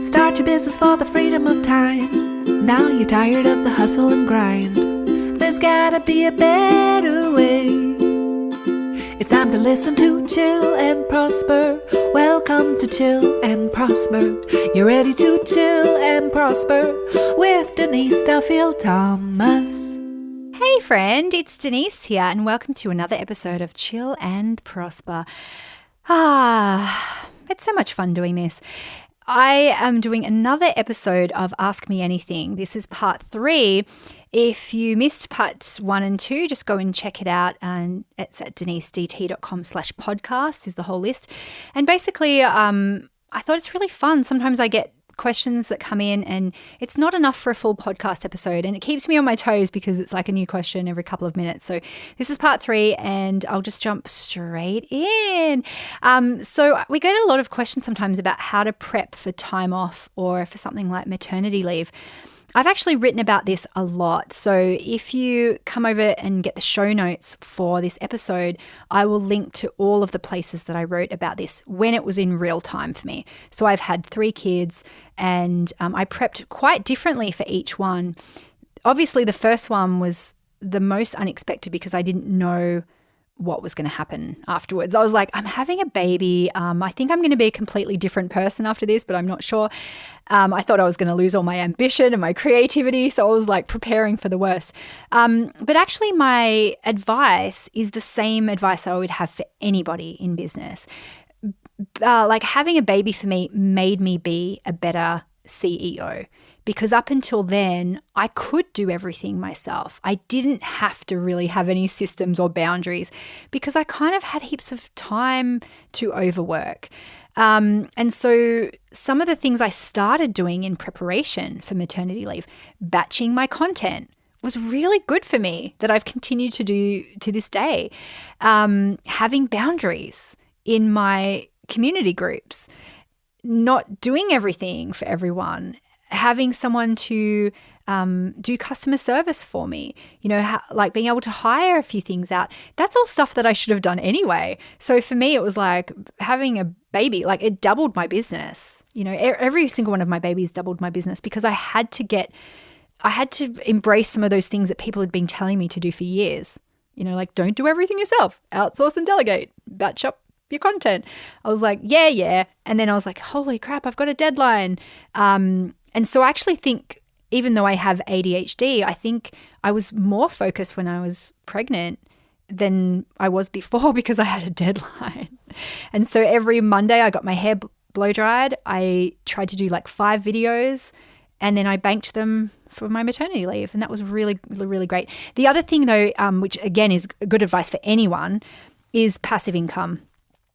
Start your business for the freedom of time. Now you're tired of the hustle and grind. There's gotta be a better way. It's time to listen to Chill and Prosper. Welcome to Chill and Prosper. You're ready to chill and prosper with Denise Duffield-Thomas. Hey friend, it's Denise here and welcome to another episode of Chill and Prosper. It's so much fun doing this. I am doing another episode of Ask Me Anything. This is part 3. If you missed parts 1 and 2, just go and check it out. And it's at denisedt.com/podcast is the whole list. And basically, I thought it's really fun. Sometimes I get questions that come in and it's not enough for a full podcast episode, and it keeps me on my toes because it's like a new question every couple of minutes. So this is part 3 and I'll just jump straight in. So we get a lot of questions sometimes about how to prep for time off or for something like maternity leave. I've actually written about this a lot. So if you come over and get the show notes for this episode, I will link to all of the places that I wrote about this when it was in real time for me. So I've had 3 kids and I prepped quite differently for each one. Obviously, the first one was the most unexpected because I didn't know what was going to happen afterwards. I was like, I'm having a baby. I think I'm going to be a completely different person after this, but I'm not sure. I thought I was going to lose all my ambition and my creativity. So I was like preparing for the worst. But actually my advice is the same advice I would have for anybody in business. Like having a baby for me made me be a better CEO. Because up until then, I could do everything myself. I didn't have to really have any systems or boundaries because I kind of had heaps of time to overwork. And so some of the things I started doing in preparation for maternity leave, batching my content, was really good for me that I've continued to do to this day. Having boundaries in my community groups, not doing everything for everyone, having someone to do customer service for me, like being able to hire a few things out. That's all stuff that I should have done anyway. So for me, it was like having a baby, like it doubled my business. Every single one of my babies doubled my business because I had to embrace some of those things that people had been telling me to do for years. Like don't do everything yourself, outsource and delegate, batch up your content. I was like, yeah. And then I was like, holy crap, I've got a deadline. And so I actually think, even though I have ADHD, I think I was more focused when I was pregnant than I was before because I had a deadline. And so every Monday I got my hair blow dried. I tried to do like 5 videos and then I banked them for my maternity leave. And that was really, really great. The other thing though, which again is good advice for anyone, is passive income.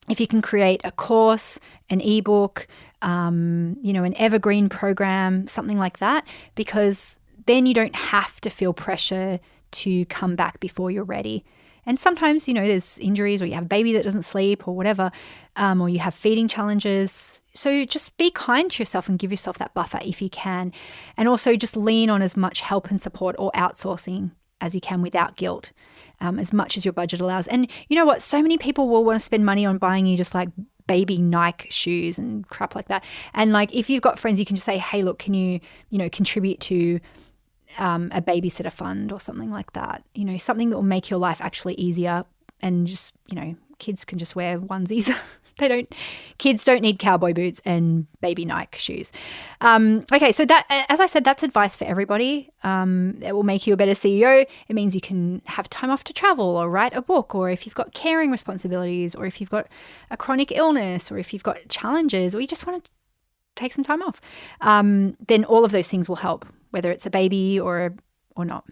If you can create a course, an ebook, an evergreen program, something like that, because then you don't have to feel pressure to come back before you're ready. And sometimes, there's injuries or you have a baby that doesn't sleep or whatever, or you have feeding challenges. So just be kind to yourself and give yourself that buffer if you can. And also just lean on as much help and support or outsourcing as you can without guilt, as much as your budget allows. And you know what? So many people will want to spend money on buying you just like baby Nike shoes and crap like that. And like if you've got friends, you can just say, hey, look, can you, contribute to a babysitter fund or something like that? Something that will make your life actually easier. And just, kids can just wear onesies. Kids don't need cowboy boots and baby Nike shoes. Okay, so that, as I said, that's advice for everybody. It will make you a better CEO. It means you can have time off to travel or write a book, or if you've got caring responsibilities, or if you've got a chronic illness, or if you've got challenges, or you just want to take some time off, then all of those things will help, whether it's a baby or not.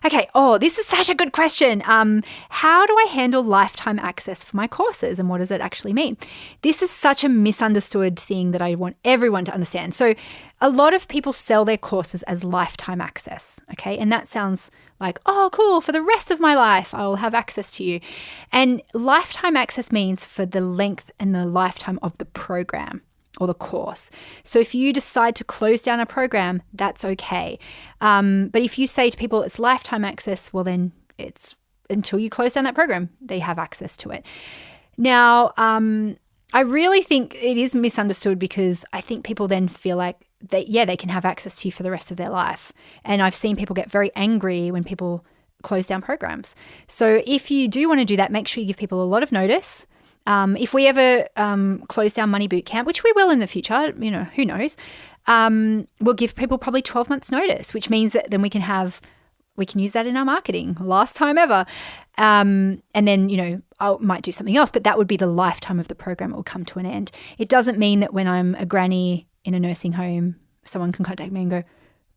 Okay. Oh, this is such a good question. How do I handle lifetime access for my courses and what does it actually mean? This is such a misunderstood thing that I want everyone to understand. So a lot of people sell their courses as lifetime access. Okay. And that sounds like, oh, cool. For the rest of my life, I'll have access to you. And lifetime access means for the length and the lifetime of the program or the course. So if you decide to close down a program, that's okay. But if you say to people it's lifetime access, well then it's until you close down that program, they have access to it. Now, I really think it is misunderstood because I think people then feel like they can have access to you for the rest of their life. And I've seen people get very angry when people close down programs. So if you do want to do that, make sure you give people a lot of notice. If we ever close down Money Bootcamp, which we will in the future, who knows, we'll give people probably 12 months notice, which means that then we can use that in our marketing, last time ever. And then, I might do something else, but that would be the lifetime of the program. It will come to an end. It doesn't mean that when I'm a granny in a nursing home, someone can contact me and go,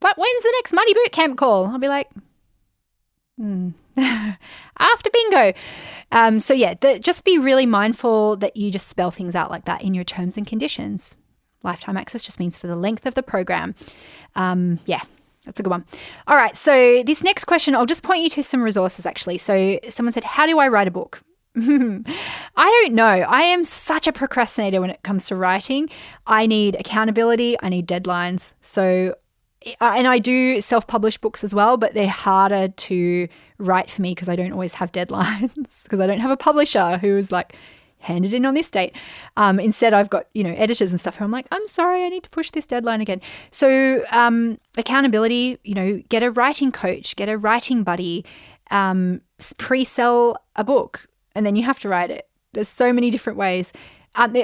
but when's the next Money Bootcamp call? I'll be like, after bingo. Just be really mindful that you just spell things out like that in your terms and conditions. Lifetime access just means for the length of the program. That's a good one. All right. So this next question, I'll just point you to some resources actually. So someone said, how do I write a book? I don't know. I am such a procrastinator when it comes to writing. I need accountability. I need deadlines. So, and I do self-publish books as well, but they're harder to write for me because I don't always have deadlines because I don't have a publisher who is like, hand it in on this date. Instead, I've got, editors and stuff who I'm like, I'm sorry, I need to push this deadline again. So accountability, get a writing coach, get a writing buddy, pre-sell a book, and then you have to write it. There's so many different ways.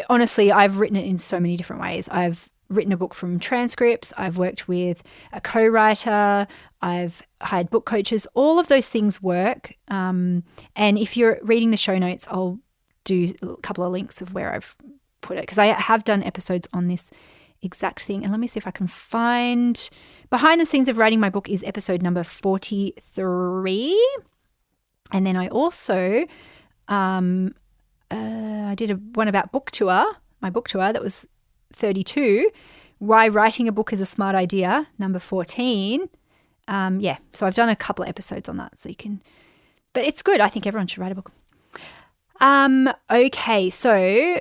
Honestly, I've written it in so many different ways. I've written a book from transcripts. I've worked with a co-writer. I've hired book coaches. All of those things work. And if you're reading the show notes, I'll do a couple of links of where I've put it because I have done episodes on this exact thing. And let me see if I can find behind the scenes of writing my book is episode number 43. And then I also I did one about my book tour that was 32. Why writing a book is a smart idea, number 14. So I've done a couple of episodes on that, so you can. But it's good. I think everyone should write a book. Okay, so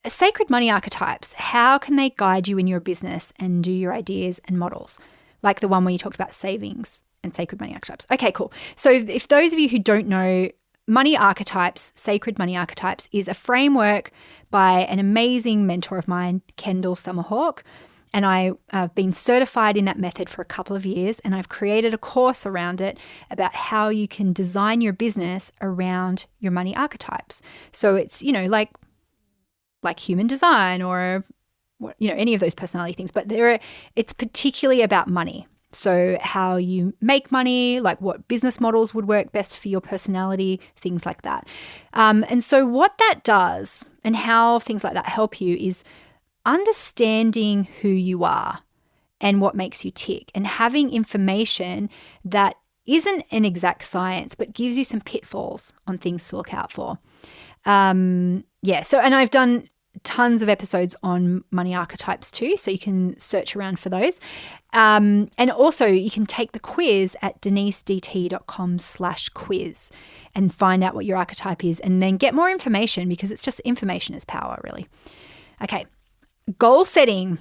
sacred money archetypes. How can they guide you in your business and do your ideas and models? Like the one where you talked about savings and sacred money archetypes. Okay, cool. So if those of you who don't know, money archetypes, sacred money archetypes is a framework by an amazing mentor of mine, Kendall Summerhawk. And I've been certified in that method for a couple of years, and I've created a course around it about how you can design your business around your money archetypes. So it's, like human design or, any of those personality things, but it's particularly about money. So how you make money, like what business models would work best for your personality, things like that. And so what that does and how things like that help you is understanding who you are and what makes you tick and having information that isn't an exact science but gives you some pitfalls on things to look out for. And I've done tons of episodes on money archetypes too, so you can search around for those. And also you can take the quiz at denisedt.com/quiz and find out what your archetype is and then get more information because it's just information is power, really. Okay. Goal setting.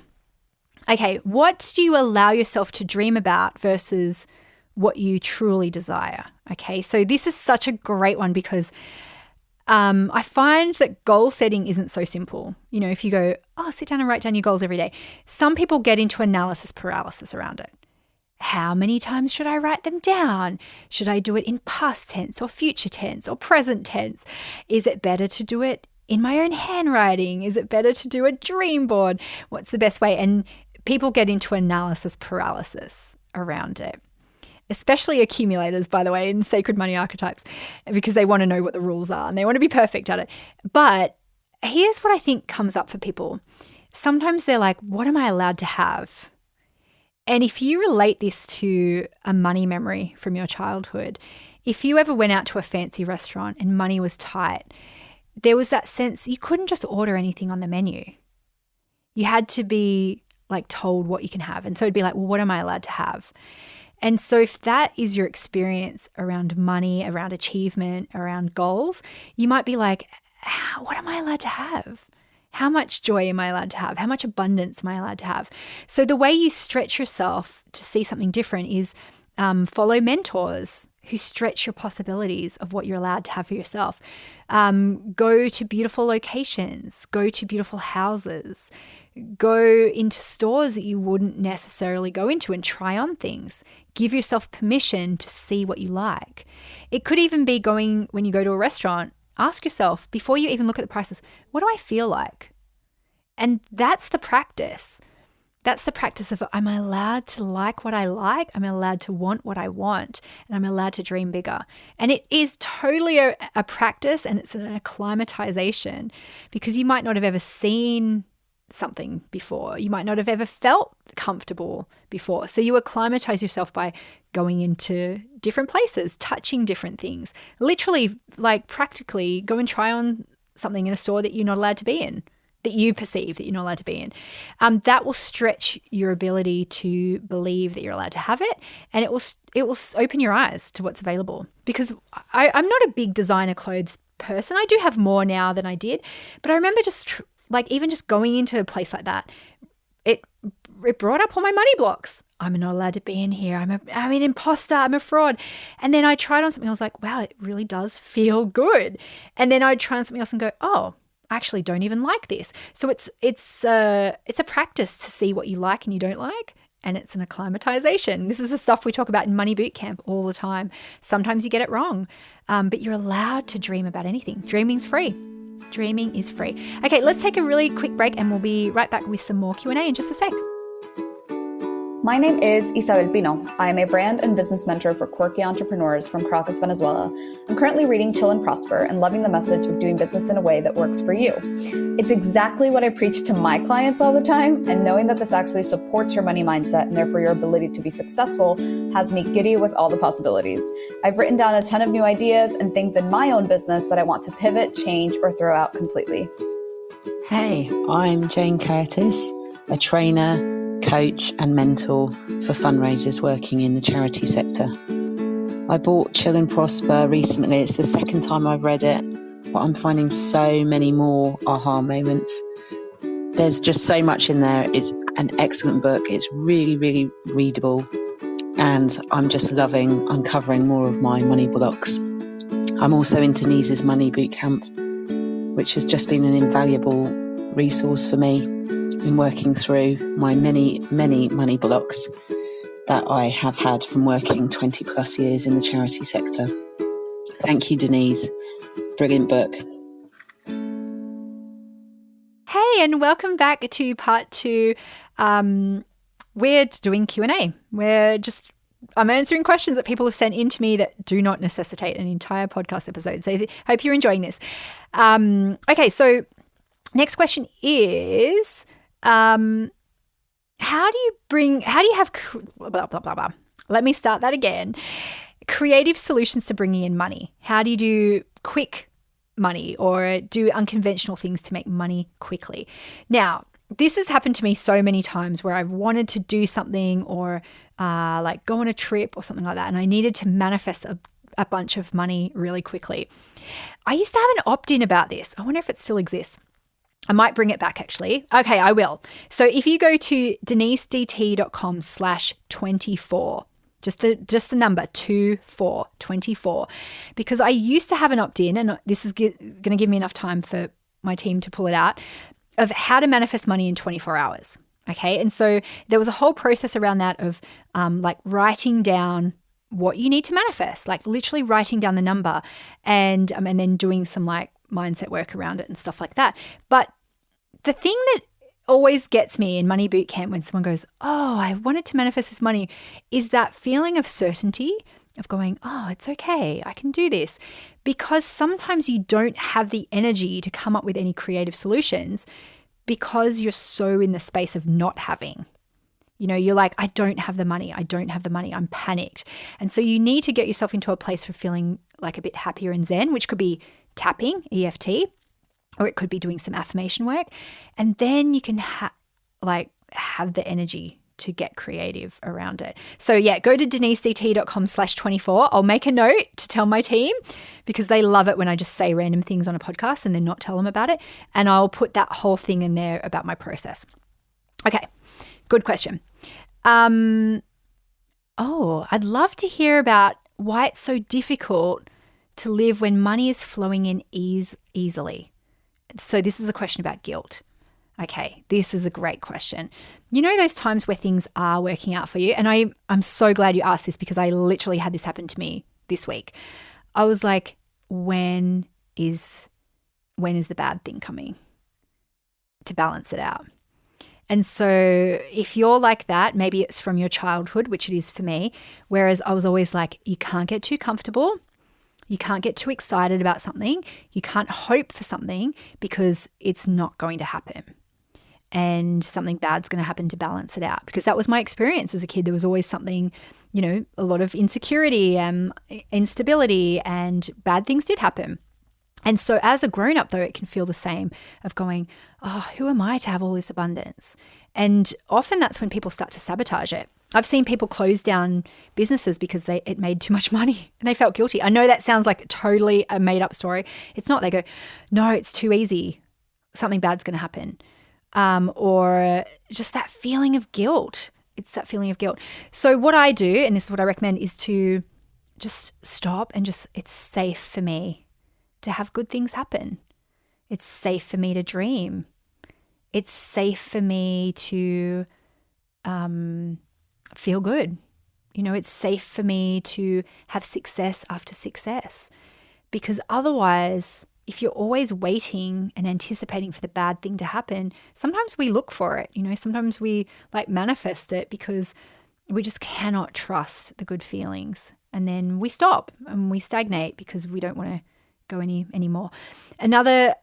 Okay, what do you allow yourself to dream about versus what you truly desire? Okay, so this is such a great one because I find that goal setting isn't so simple. If you go, sit down and write down your goals every day. Some people get into analysis paralysis around it. How many times should I write them down? Should I do it in past tense or future tense or present tense? Is it better to do it in my own handwriting? Is it better to do a dream board? What's the best way? And people get into analysis paralysis around it, especially accumulators, by the way, in sacred money archetypes, because they want to know what the rules are and they want to be perfect at it. But here's what I think comes up for people. Sometimes they're like, what am I allowed to have? And if you relate this to a money memory from your childhood, if you ever went out to a fancy restaurant and money was tight, there was that sense you couldn't just order anything on the menu. You had to be told what you can have. And so it'd be like, well, what am I allowed to have? And so if that is your experience around money, around achievement, around goals, you might be like, what am I allowed to have? How much joy am I allowed to have? How much abundance am I allowed to have? So the way you stretch yourself to see something different is follow mentors who stretch your possibilities of what you're allowed to have for yourself. Go to beautiful locations, go to beautiful houses, go into stores that you wouldn't necessarily go into and try on things. Give yourself permission to see what you like. It could even be going, when you go to a restaurant, ask yourself, before you even look at the prices, what do I feel like? And that's the practice. That's the practice of, am I allowed to like what I like? Am I allowed to want what I want? And I'm allowed to dream bigger. And it is totally a practice, and it's an acclimatization, because you might not have ever seen something before. You might not have ever felt comfortable before. So you acclimatize yourself by going into different places, touching different things. Literally, like practically, go and try on something in a store that you're not allowed to be in, that you perceive that you're not allowed to be in. That will stretch your ability to believe that you're allowed to have it, and it will open your eyes to what's available. Because I'm not a big designer clothes person. I do have more now than I did, but I remember just even just going into a place like that, it brought up all my money blocks. I'm not allowed to be in here. I'm an imposter. I'm a fraud. And then I tried on something. I was like, wow, it really does feel good. And then I'd try on something else and go, oh, I actually don't even like this. So it's a practice to see what you like and you don't like, and it's an acclimatization. This is the stuff we talk about in Money Bootcamp all the time. Sometimes you get it wrong, but you're allowed to dream about anything. Dreaming's free. Dreaming is free. Okay, let's take a really quick break, and we'll be right back with some more Q&A in just a sec. My name is Isabel Pino. I am a brand and business mentor for quirky entrepreneurs from Caracas, Venezuela. I'm currently reading Chill and Prosper and loving the message of doing business in a way that works for you. It's exactly what I preach to my clients all the time, and knowing that this actually supports your money mindset and therefore your ability to be successful has me giddy with all the possibilities. I've written down a ton of new ideas and things in my own business that I want to pivot, change, or throw out completely. Hey, I'm Jane Curtis, a trainer, coach and mentor for fundraisers working in the charity sector. I bought Chill and Prosper recently. It's the second time I've read it, but I'm finding so many more aha moments. There's just so much in there. It's an excellent book. It's really, really readable, and I'm just loving uncovering more of my money blocks. I'm also in Denise's Money Bootcamp, which has just been an invaluable resource for me in working through my many, many money blocks that I have had from working 20 plus years in the charity sector. Thank you, Denise. Brilliant book. Hey, and welcome back to part 2. We're doing Q&A. I'm answering questions that people have sent in to me that do not necessitate an entire podcast episode. So I hope you're enjoying this. Okay, so next question is, how do you have, blah, blah, blah, blah. Let me start that again. Creative solutions to bringing in money. How do you do quick money or do unconventional things to make money quickly? Now, this has happened to me so many times where I've wanted to do something or like go on a trip or something like that, and I needed to manifest a bunch of money really quickly. I used to have an opt-in about this. I wonder if it still exists. I might bring it back actually. Okay, I will. So if you go to denisedt.com/24, just the number 24, because I used to have an opt-in, and this is going to give me enough time for my team to pull it out, of how to manifest money in 24 hours. Okay. And so there was a whole process around that of like writing down what you need to manifest, like literally writing down the number and then doing some like mindset work around it and stuff like that. But the thing that always gets me in Money Bootcamp when someone goes, oh, I wanted to manifest this money, is that feeling of certainty of going, oh, it's okay, I can do this. Because sometimes you don't have the energy to come up with any creative solutions because you're so in the space of not having. You know, you're like, I don't have the money. I'm panicked. And so you need to get yourself into a place for feeling like a bit happier and zen, which could be tapping, EFT, or it could be doing some affirmation work. And then you can have the energy to get creative around it. So yeah, go to denisedt.com/24. I'll make a note to tell my team because they love it when I just say random things on a podcast and then not tell them about it. And I'll put that whole thing in there about my process. Okay, good question. I'd love to hear about why it's so difficult to live when money is flowing in easily. So this is a question about guilt. Okay, this is a great question. You know those times where things are working out for you? And I'm so glad you asked this, because I literally had this happen to me this week. I was like, when is the bad thing coming to balance it out? And so if you're like that, maybe it's from your childhood, which it is for me, whereas I was always like, you can't get too comfortable. You can't get too excited about something. You can't hope for something because it's not going to happen. And something bad's going to happen to balance it out, because that was my experience as a kid. There was always something, a lot of insecurity and instability, and bad things did happen. And so as a grown-up, though, it can feel the same of going, oh, who am I to have all this abundance? And often that's when people start to sabotage it. I've seen people close down businesses because it made too much money and they felt guilty. I know that sounds like totally a made-up story. It's not. They go, no, it's too easy. Something bad's going to happen. Or just that feeling of guilt. It's that feeling of guilt. So what I do, and this is what I recommend, is to just stop and it's safe for me to have good things happen. It's safe for me to dream. It's safe for me to feel good. It's safe for me to have success after success. Because otherwise, if you're always waiting and anticipating for the bad thing to happen, sometimes we look for it, sometimes we manifest it because we just cannot trust the good feelings. And then we stop and we stagnate because we don't want to go anymore. Another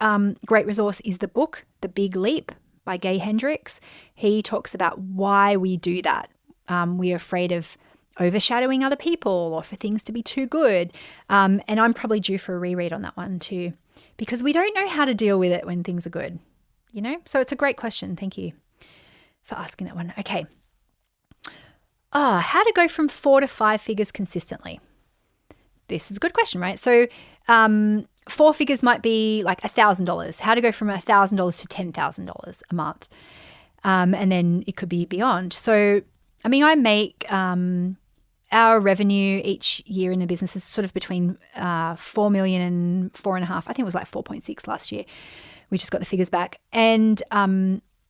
great resource is the book, The Big Leap by Gay Hendricks. He talks about why we do that. We're afraid of overshadowing other people or for things to be too good. And I'm probably due for a reread on that one too, because we don't know how to deal with it when things are good, So it's a great question. Thank you for asking that one. Okay. How to go from 4 to 5 figures consistently. This is a good question, right? So 4 figures might be like $1,000. How to go from $1,000 to $10,000 a month. And then it could be beyond. So, I make our revenue each year in the business is sort of between 4 million and 4.5. I think it was like 4.6 last year. We just got the figures back. And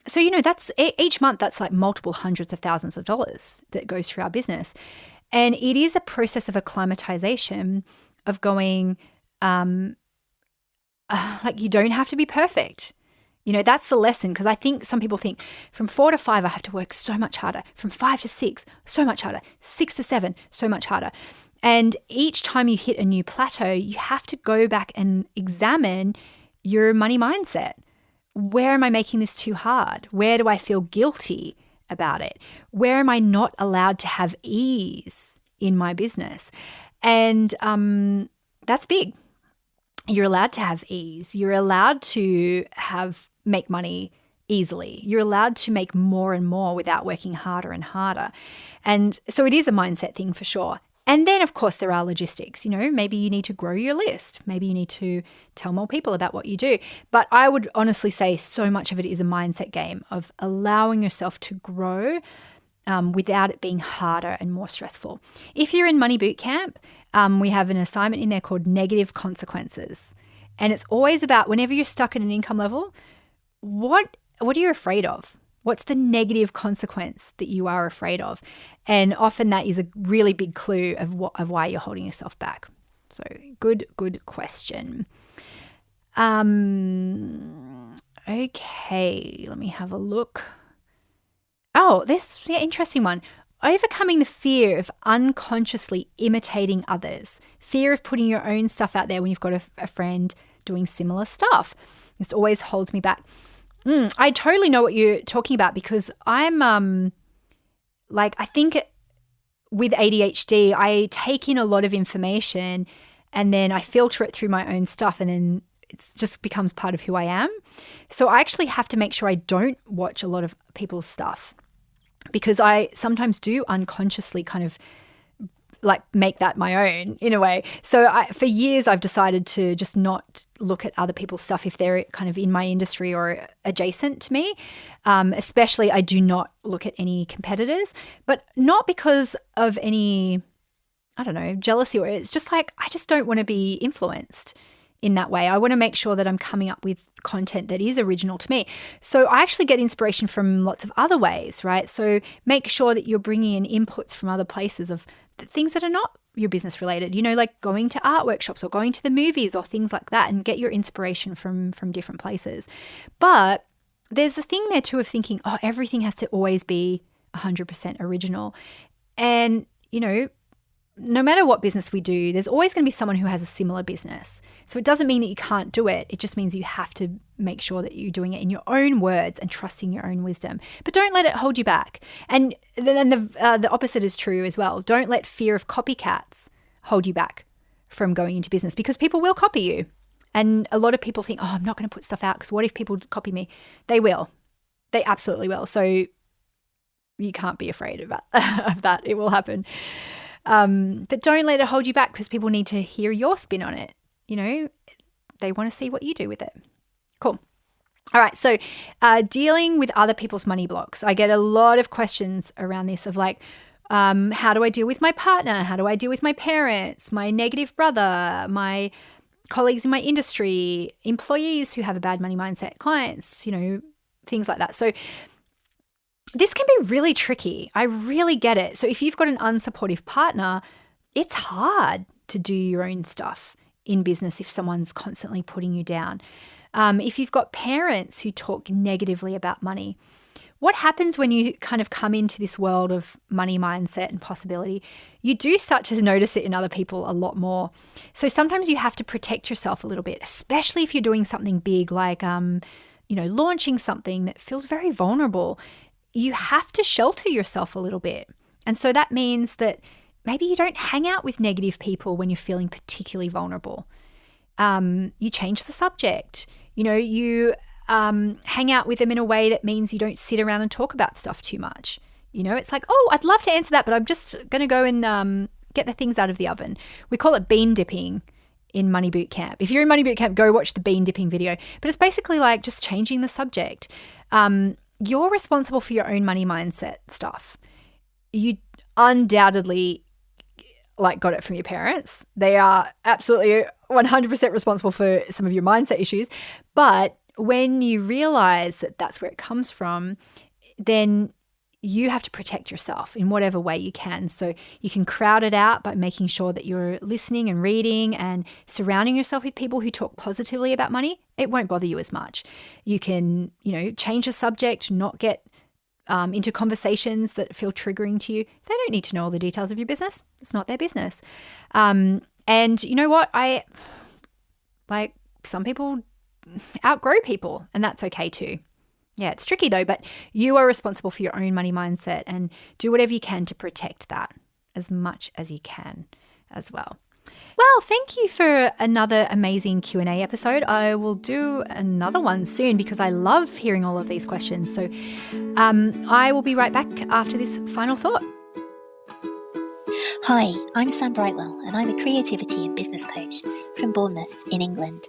so, that's each month, that's like multiple hundreds of thousands of dollars that goes through our business. And it is a process of acclimatization of going, you don't have to be perfect. That's the lesson, because I think some people think from 4 to 5, I have to work so much harder. From 5 to 6, so much harder. 6 to 7, so much harder. And each time you hit a new plateau, you have to go back and examine your money mindset. Where am I making this too hard? Where do I feel guilty about it? Where am I not allowed to have ease in my business? And that's big. You're allowed to have ease. You're allowed to make money easily. You're allowed to make more and more without working harder and harder. And so it is a mindset thing for sure. And then, of course, there are logistics. Maybe you need to grow your list. Maybe you need to tell more people about what you do. But I would honestly say so much of it is a mindset game of allowing yourself to grow without it being harder and more stressful. If you're in Money Bootcamp, we have an assignment in there called Negative Consequences. And it's always about whenever you're stuck at an income level, what are you afraid of? What's the negative consequence that you are afraid of? And often that is a really big clue of why you're holding yourself back. So good question. Okay, let me have a look. Oh, this interesting one. Overcoming the fear of unconsciously imitating others. Fear of putting your own stuff out there when you've got a friend doing similar stuff. This always holds me back. I totally know what you're talking about, because I'm I think with ADHD, I take in a lot of information and then I filter it through my own stuff, and then it just becomes part of who I am. So I actually have to make sure I don't watch a lot of people's stuff, because I sometimes do unconsciously kind of make that my own in a way. So for years, I've decided to just not look at other people's stuff if they're kind of in my industry or adjacent to me. Especially, I do not look at any competitors, but not because of any I don't know, jealousy, or it's just like, I just don't want to be influenced in that way. I want to make sure that I'm coming up with content that is original to me. So I actually get inspiration from lots of other ways, right? So make sure that you're bringing in inputs from other places of things that are not your business related, like going to art workshops or going to the movies or things like that, and get your inspiration from different places. But there's a thing there too of thinking, oh, everything has to always be 100% original. And, no matter what business we do, there's always going to be someone who has a similar business. So it doesn't mean that you can't do it. It just means you have to make sure that you're doing it in your own words and trusting your own wisdom. But don't let it hold you back. And then the opposite is true as well. Don't let fear of copycats hold you back from going into business, because people will copy you. And a lot of people think, oh, I'm not going to put stuff out because what if people copy me? They will. They absolutely will. So you can't be afraid of that. It will happen. But don't let it hold you back, because people need to hear your spin on it. They want to see what you do with it. Cool. All right. So dealing with other people's money blocks. I get a lot of questions around this of like, how do I deal with my partner? How do I deal with my parents, my negative brother, my colleagues in my industry, employees who have a bad money mindset, clients, things like that. So this can be really tricky. I really get it. So if you've got an unsupportive partner, it's hard to do your own stuff in business if someone's constantly putting you down. If you've got parents who talk negatively about money, what happens when you kind of come into this world of money mindset and possibility? You do start to notice it in other people a lot more. So sometimes you have to protect yourself a little bit, especially if you're doing something big like, launching something that feels very vulnerable. You have to shelter yourself a little bit. And so that means that maybe you don't hang out with negative people when you're feeling particularly vulnerable. You change the subject. You hang out with them in a way that means you don't sit around and talk about stuff too much. It's like, oh, I'd love to answer that, but I'm just going to go and get the things out of the oven. We call it bean dipping in Money Bootcamp. If you're in Money Bootcamp, go watch the bean dipping video. But it's basically like just changing the subject. You're responsible for your own money mindset stuff. You undoubtedly got it from your parents. They are absolutely 100% responsible for some of your mindset issues. But when you realize that that's where it comes from, then you have to protect yourself in whatever way you can. So you can crowd it out by making sure that you're listening and reading and surrounding yourself with people who talk positively about money. It won't bother you as much. You can, change the subject, not get into conversations that feel triggering to you. They don't need to know all the details of your business. It's not their business. And you know what? Some people outgrow people, and that's okay too. Yeah, it's tricky though, but you are responsible for your own money mindset, and do whatever you can to protect that as much as you can as well. Well, thank you for another amazing Q&A episode. I will do another one soon because I love hearing all of these questions. So I will be right back after this final thought. Hi, I'm Sam Brightwell, and I'm a creativity and business coach from Bournemouth in England.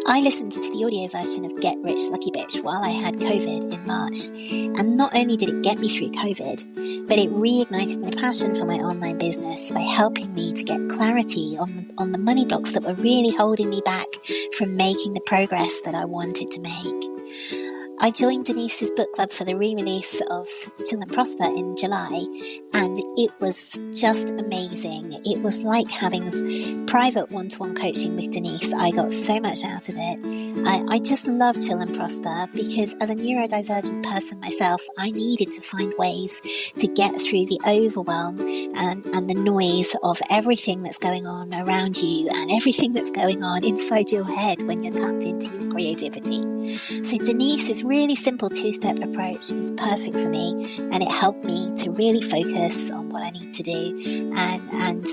I listened to the audio version of Get Rich Lucky Bitch while I had COVID in March, and not only did it get me through COVID, but it reignited my passion for my online business by helping me to get clarity on the money blocks that were really holding me back from making the progress that I wanted to make. I joined Denise's book club for the re-release of Chill and Prosper in July, and it was just amazing. It was like having private one-to-one coaching with Denise. I got so much out of it. I just love Chill and Prosper because as a neurodivergent person myself, I needed to find ways to get through the overwhelm and the noise of everything that's going on around you and everything that's going on inside your head when you're tapped into your creativity. So Denise's really simple two-step approach is perfect for me, and it helped me to really focus on what I need to do, and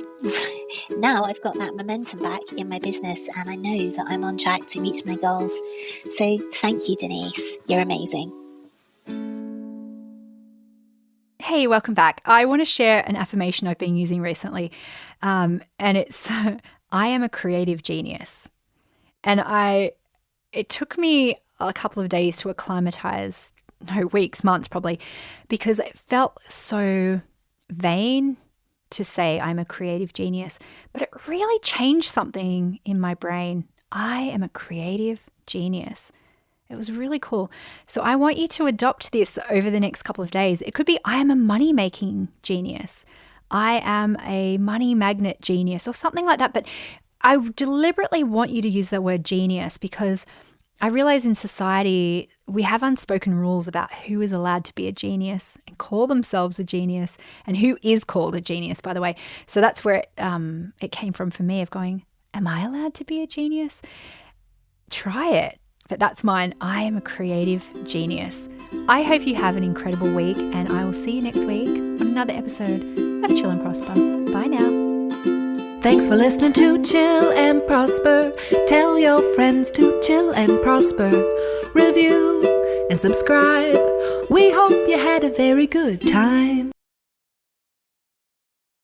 now I've got that momentum back in my business, and I know that I'm on track to reach my goals. So thank you, Denise. You're amazing. Hey, welcome back. I want to share an affirmation I've been using recently, and it's I am a creative genius. And it took me a couple of days to acclimatize, weeks, months probably, because it felt so vain to say I'm a creative genius, but it really changed something in my brain. I am a creative genius. It was really cool. So I want you to adopt this over the next couple of days. It could be I am a money-making genius. I am a money magnet genius or something like that. But I deliberately want you to use the word genius because I realize in society we have unspoken rules about who is allowed to be a genius and call themselves a genius and who is called a genius, by the way. So that's where it came from for me of going, am I allowed to be a genius? Try it. But that's mine. I am a creative genius. I hope you have an incredible week, and I will see you next week on another episode of Chill and Prosper. Bye now. Thanks for listening to Chill and Prosper. Tell your friends to chill and prosper. Review and subscribe. We hope you had a very good time.